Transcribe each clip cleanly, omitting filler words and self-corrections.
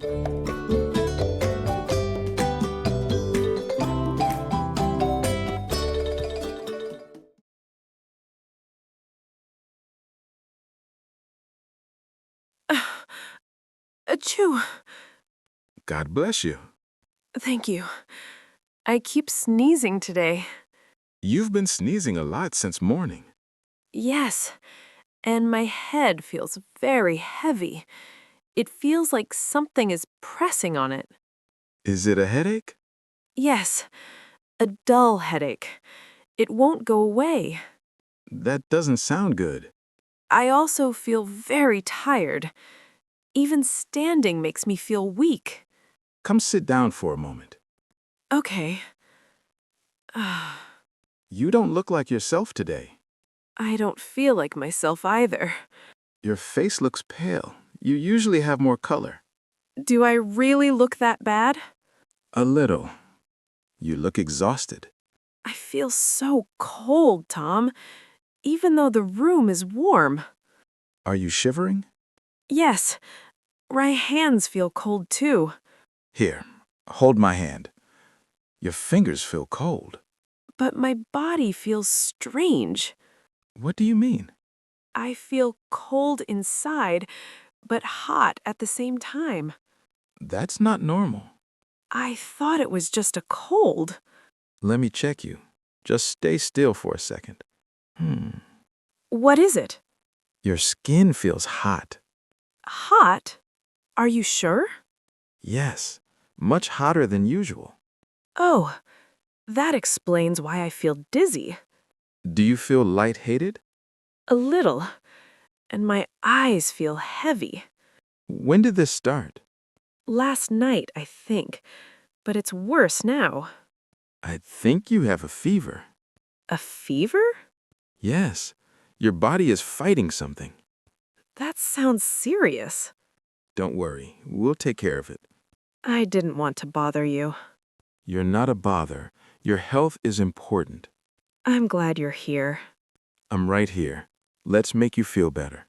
Achoo! God bless you. Thank you. I keep sneezing today. You've been sneezing a lot since morning. Yes, and my head feels very heavy. It feels like something is pressing on it. Is it a headache? Yes, a dull headache. It won't go away. That doesn't sound good. I also feel very tired. Even standing makes me feel weak. Come sit down for a moment. Okay. You don't look like yourself today. I don't feel like myself either. Your face looks pale. You usually have more color. Do I really look that bad? A little. You look exhausted. I feel so cold, Tom, even though the room is warm. Are you shivering? Yes, my hands feel cold too. Here, hold my hand. Your fingers feel cold. But my body feels strange. What do you mean? I feel cold inside, but hot at the same time. That's not normal. I thought it was just a cold. Let me check you. Just stay still for a second. What is it? Your skin feels hot. Hot? Are you sure? Yes, much hotter than usual. Oh, that explains why I feel dizzy. Do you feel lightheaded? A little. And my eyes feel heavy. When did this start? Last night, I think. But it's worse now. I think you have a fever. A fever? Yes, your body is fighting something. That sounds serious. Don't worry, we'll take care of it. I didn't want to bother you. You're not a bother. Your health is important. I'm glad you're here. I'm right here. Let's make you feel better.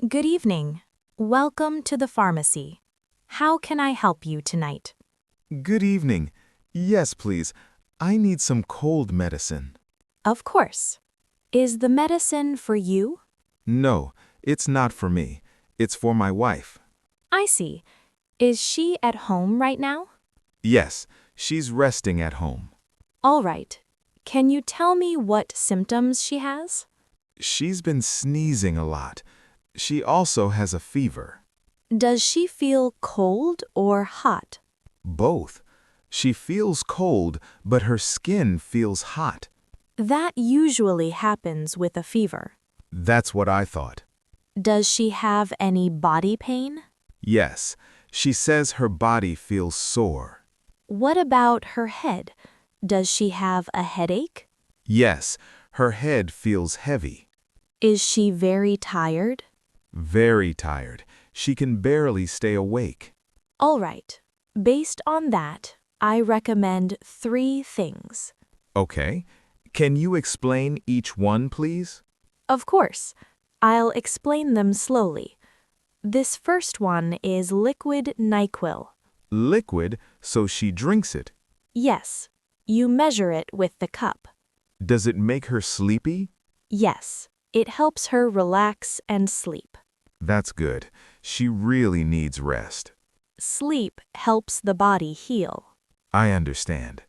Good evening. Welcome to the pharmacy. How can I help you tonight? Good evening. Yes, please. I need some cold medicine. Of course. Is the medicine for you? No, it's not for me. It's for my wife. I see. Is she at home right now? Yes, she's resting at home. All right. Can you tell me what symptoms she has? She's been sneezing a lot. She also has a fever. Does she feel cold or hot? Both. She feels cold, but her skin feels hot. That usually happens with a fever. That's what I thought. Does she have any body pain? Yes, she says her body feels sore. What about her head? Does she have a headache? Yes, her head feels heavy. Is she very tired? Very tired. She can barely stay awake. All right. Based on that, I recommend 3 things. Okay. Can you explain each one, please? Of course. I'll explain them slowly. This first one is liquid NyQuil. Liquid, so she drinks it. Yes. You measure it with the cup. Does it make her sleepy? Yes. It helps her relax and sleep. That's good. She really needs rest. Sleep helps the body heal. I understand.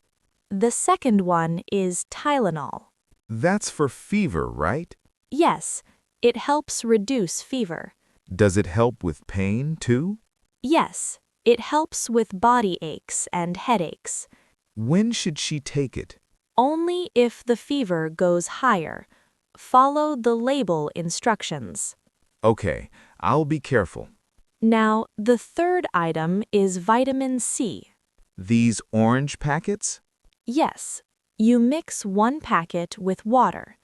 The second one is Tylenol. That's for fever, right? Yes. It helps reduce fever. Does it help with pain, too? Yes. It helps with body aches and headaches. When should she take it? Only if the fever goes higher. Follow the label instructions. Okay, I'll be careful. Now, the third item is vitamin C. These orange packets? Yes, you mix 1 packet with water.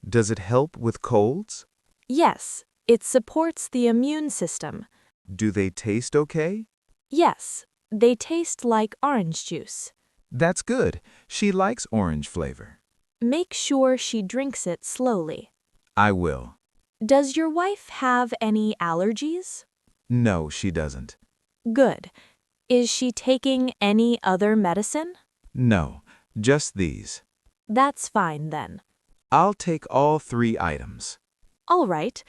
Does it help with colds? Yes, it supports the immune system. Do they taste okay? Yes, they taste like orange juice. That's good. She likes orange flavor. Make sure she drinks it slowly. I will. Does your wife have any allergies? No, she doesn't. Good. Is she taking any other medicine? No, just these. That's fine then. I'll take all 3 items. All right.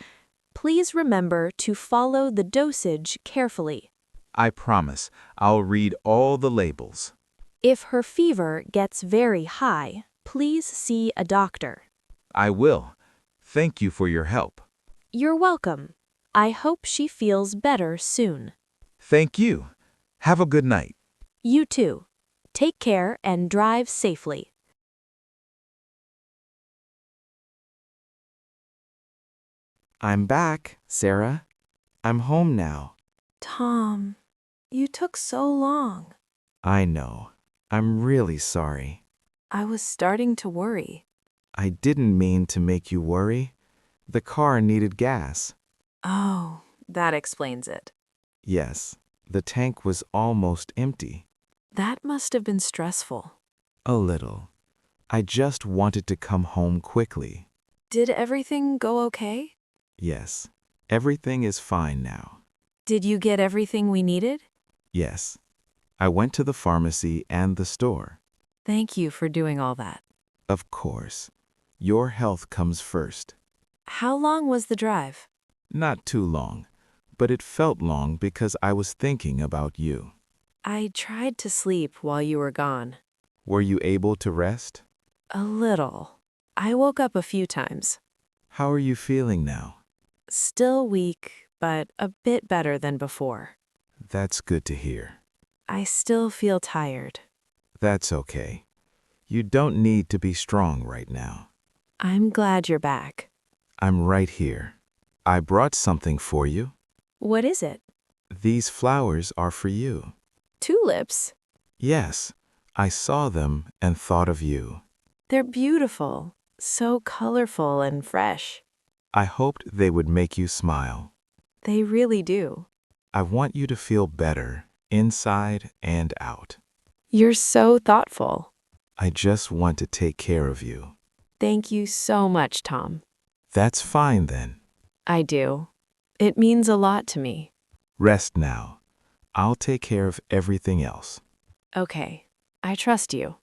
Please remember to follow the dosage carefully. I promise I'll read all the labels. If her fever gets very high, please see a doctor. I will. Thank you for your help. You're welcome. I hope she feels better soon. Thank you. Have a good night. You too. Take care and drive safely. I'm back, Sarah. I'm home now. Tom, you took so long. I know. I'm really sorry. I was starting to worry. I didn't mean to make you worry. The car needed gas. Oh, that explains it. Yes, the tank was almost empty. That must have been stressful. A little. I just wanted to come home quickly. Did everything go okay? Yes, everything is fine now. Did you get everything we needed? Yes. I went to the pharmacy and the store. Thank you for doing all that. Of course. Your health comes first. How long was the drive? Not too long, but it felt long because I was thinking about you. I tried to sleep while you were gone. Were you able to rest? A little. I woke up a few times. How are you feeling now? Still weak, but a bit better than before. That's good to hear. I still feel tired. That's okay. You don't need to be strong right now. I'm glad you're back. I'm right here. I brought something for you. What is it? These flowers are for you. Tulips. Yes, I saw them and thought of you. They're beautiful, so colorful and fresh. I hoped they would make you smile. They really do. I want you to feel better, inside and out. You're so thoughtful. I just want to take care of you. Thank you so much, Tom. That's fine then. I do. It means a lot to me. Rest now. I'll take care of everything else. Okay, I trust you.